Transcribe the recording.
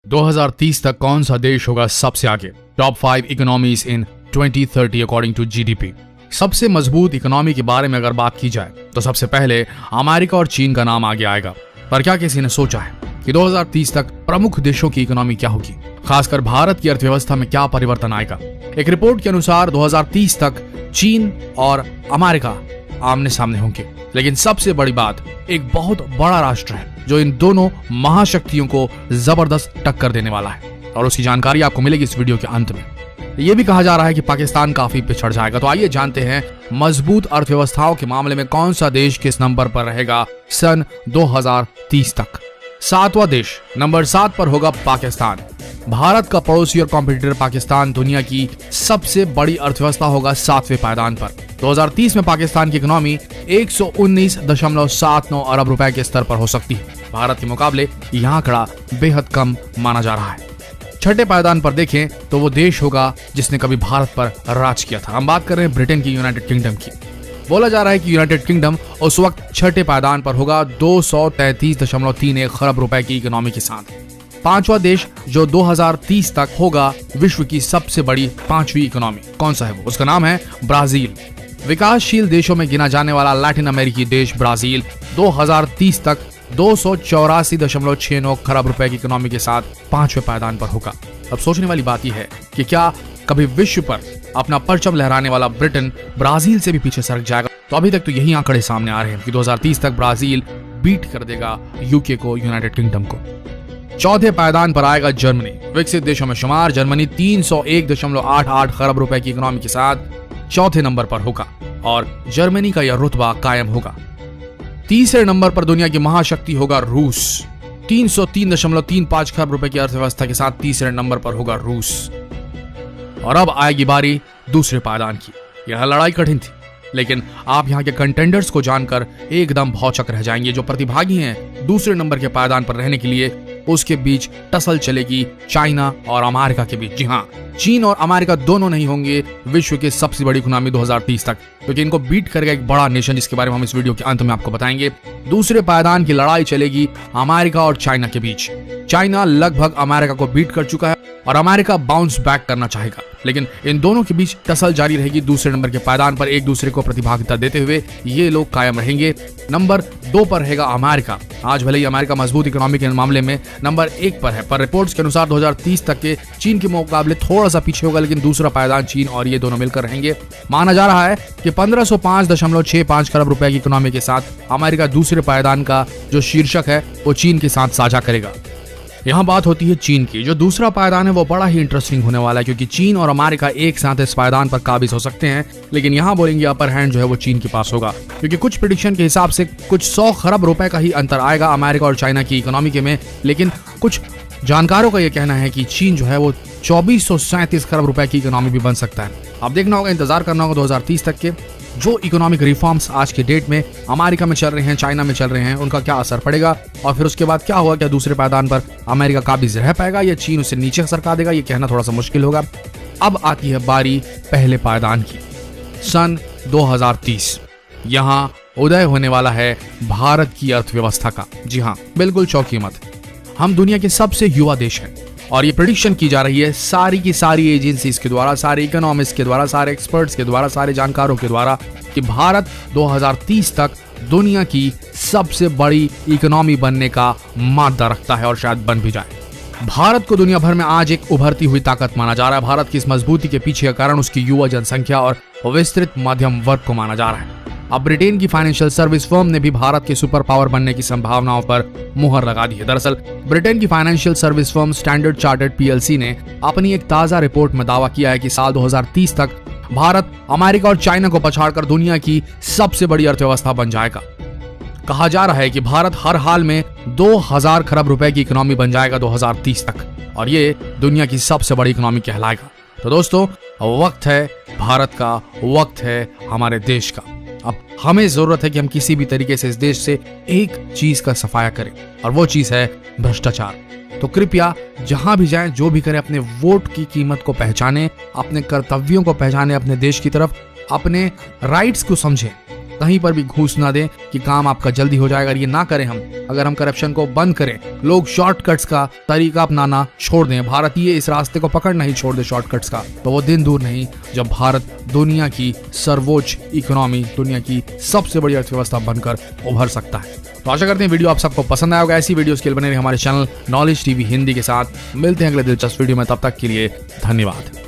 2030 तक कौन सा देश होगा सबसे आगे? Top 5 economies in 2030 according to GDP. सबसे मजबूत इकोनॉमी के बारे में अगर बात की जाए तो सबसे पहले अमेरिका और चीन का नाम आगे आएगा। पर क्या किसी ने सोचा है कि 2030 तक प्रमुख देशों की इकोनॉमी क्या होगी, खासकर भारत की अर्थव्यवस्था में क्या परिवर्तन आएगा? एक रिपोर्ट के अनुसार 2030 तक चीन और अमेरिका आमने सामने होंगे, लेकिन सबसे बड़ी बात, एक बहुत बड़ा राष्ट्र है जो इन दोनों महाशक्तियों को जबरदस्त टक्कर देने वाला है और उसकी जानकारी आपको मिलेगी इस वीडियो के अंत में। यह भी कहा जा रहा है कि पाकिस्तान काफी पिछड़ जाएगा। तो आइए जानते हैं मजबूत अर्थव्यवस्थाओं के मामले में कौन सा देश किस नंबर पर रहेगा सन 2030 तक। 7वां देश नंबर 7 पर होगा पाकिस्तान। भारत का पड़ोसी और कॉम्पिटिटर पाकिस्तान दुनिया की सबसे बड़ी अर्थव्यवस्था होगा 7वें पायदान पर। 2030 में पाकिस्तान की इकोनॉमी 119.79 अरब रुपए के स्तर पर हो सकती है। भारत के मुकाबले यह आंकड़ा बेहद कम माना जा रहा है। छठे पायदान पर देखें तो वो देश होगा जिसने कभी भारत पर राज किया था। हम बात कर रहे हैं ब्रिटेन की, यूनाइटेड किंगडम की। बोला जा रहा है कि यूनाइटेड किंगडम उस वक्त छठे पायदान पर होगा 233.31 खरब रुपए की इकोनॉमी के साथ। 5वां देश जो 2030 तक होगा विश्व की सबसे बड़ी 5वीं इकोनॉमी, कौन सा है वो? उसका नाम है ब्राजील। विकासशील देशों में गिना जाने वाला लैटिन अमेरिकी देश ब्राजील 2030 तक 284.69 खरब रुपए की इकोनॉमी के साथ 5वें पायदान पर होगा। अब सोचने वाली बात यह है कि क्या कभी विश्व पर अपना परचम लहराने वाला ब्रिटेन ब्राजील से भी पीछे सरक जाएगा? तो अभी तक तो यही आंकड़े सामने आ रहे हैं कि 2030 तक ब्राजील बीट कर देगा यूके को, यूनाइटेड किंगडम को। चौथे पायदान पर आएगा जर्मनी। विकसित देशों में शुमार जर्मनी 301.88 खरब रुपए की इकोनॉमी के साथ चौथे नंबर पर होगा और जर्मनी का यह रुतबा कायम होगा। तीसरे नंबर पर दुनिया की महाशक्ति होगा रूस। 303.35 खरब रुपए की अर्थव्यवस्था के साथ तीसरे नंबर पर होगा रूस। और अब आएगी बारी दूसरे पायदान की। यह लड़ाई कठिन थी, लेकिन आप यहाँ के कंटेंडर्स को जानकर एकदम भौचक रह जाएंगे। जो प्रतिभागी हैं दूसरे नंबर के पायदान पर रहने के लिए, उसके बीच टसल चलेगी चाइना और अमेरिका के बीच। जी हाँ, चीन और अमेरिका दोनों नहीं होंगे विश्व की सबसे बड़ी इकोनॉमी 2030 तक, क्योंकि इनको बीट करेगा एक बड़ा नेशन, जिसके बारे में हम इस वीडियो के अंत में आपको बताएंगे। दूसरे पायदान की लड़ाई चलेगी अमेरिका और चाइना के बीच। चाइना लगभग अमेरिका को बीट कर चुका है और अमेरिका बाउंस बैक करना चाहेगा, लेकिन इन दोनों के बीच टसल जारी रहेगी। दूसरे नंबर के पायदान पर एक दूसरे को प्रतिभागिता देते हुए ये लोग कायम रहेंगे। नंबर 2 पर रहेगा अमेरिका। आज भले ही अमेरिका मजबूत इकोनॉमी के मामले में नंबर 1 पर है, पर रिपोर्ट्स के अनुसार 2030 तक के चीन के मुकाबले थोड़ा सा पीछे होगा, लेकिन दूसरा पायदान चीन और ये दोनों मिलकर रहेंगे। माना जा रहा है कि 1505.65 खरब रुपए की इकोनॉमी के साथ अमेरिका दूसरे पायदान का जो शीर्षक है वो चीन के साथ साझा करेगा। यहाँ बात होती है चीन की। जो दूसरा पायदान है वो बड़ा ही इंटरेस्टिंग होने वाला है, क्योंकि चीन और अमेरिका एक साथ इस पायदान पर काबिज हो सकते हैं, लेकिन यहाँ बोलेंगे अपर हैंड जो है वो चीन के पास होगा, क्योंकि कुछ प्रेडिक्शन के हिसाब से कुछ 100 खरब रुपए का ही अंतर आएगा अमेरिका और चाइना की इकोनॉमी के में। लेकिन कुछ जानकारों का यह कहना है कि चीन जो है वो 2437 खरब रुपए की इकोनॉमी भी बन सकता है। अब देखना होगा, इंतजार करना होगा 2030 तक के जो इकोनॉमिक रिफॉर्म्स आज के डेट में अमेरिका में चल रहे हैं, चाइना में चल रहे हैं, उनका क्या असर पड़ेगा और फिर उसके बाद क्या होगा। क्या दूसरे पायदान पर अमेरिका काबिज रह पाएगा या चीन उसे नीचे सरका देगा? ये कहना थोड़ा सा मुश्किल होगा। अब आती है बारी पहले पायदान की, सन 2030। यहाँ उदय होने वाला है भारत की अर्थव्यवस्था का। जी हाँ, बिल्कुल चौंकिए मत, हम दुनिया के सबसे युवा देश हैं और ये प्रेडिक्शन की जा रही है सारी की सारी एजेंसीज के द्वारा, सारे इकोनॉमिस्ट के द्वारा, सारे एक्सपर्ट्स के द्वारा, सारे जानकारों के द्वारा कि भारत 2030 तक दुनिया की सबसे बड़ी इकोनॉमी बनने का मादा रखता है और शायद बन भी जाए। भारत को दुनिया भर में आज एक उभरती हुई ताकत माना जा रहा है। भारत की इस मजबूती के पीछे का कारण उसकी युवा जनसंख्या और विस्तृत मध्यम वर्ग को माना जा रहा है। अब ब्रिटेन की फाइनेंशियल सर्विस फर्म ने भी भारत के सुपर पावर बनने की संभावनाओं पर मुहर लगा दी है। दरअसल ब्रिटेन की financial service firm standard chartered PLC ने अपनी एक ताजा रिपोर्ट में दावा किया है कि साल 2030 तक भारत अमेरिका और चाइना को पछाड़कर दुनिया की सबसे बड़ी अर्थव्यवस्था बन जाएगा। कहा जा रहा है कि भारत हर हाल में 2000 खरब रुपए की इकोनॉमी बन जाएगा 2030 तक और ये दुनिया की सबसे बड़ी इकोनॉमी कहलाएगा। तो दोस्तों, वक्त है भारत का, वक्त है हमारे देश का। अब हमें जरूरत है कि हम किसी भी तरीके से इस देश से एक चीज का सफाया करें और वो चीज है भ्रष्टाचार। तो कृपया जहां भी जाएं, जो भी करें, अपने वोट की कीमत को पहचानें, अपने कर्तव्यों को पहचानें, अपने देश की तरफ अपने राइट्स को समझें कहीं पर भी घूस ना दें कि काम आपका जल्दी हो जाएगा। ये ना करें हम। अगर हम करप्शन को बंद करें, लोग शॉर्टकट्स का तरीका अपनाना छोड़ दें, भारतीय इस रास्ते को पकड़ना ही छोड़ दे शॉर्टकट्स का, तो वो दिन दूर नहीं जब भारत दुनिया की सर्वोच्च इकोनॉमी, दुनिया की सबसे बड़ी अर्थव्यवस्था बनकर उभर सकता है। तो आशा करते हैं वीडियो आप सबको पसंद आया होगा। ऐसी वीडियोस के लिए बने रहिए हमारे चैनल नॉलेज टीवी हिंदी के साथ। मिलते हैं अगले दिलचस्प वीडियो में, तब तक के लिए धन्यवाद।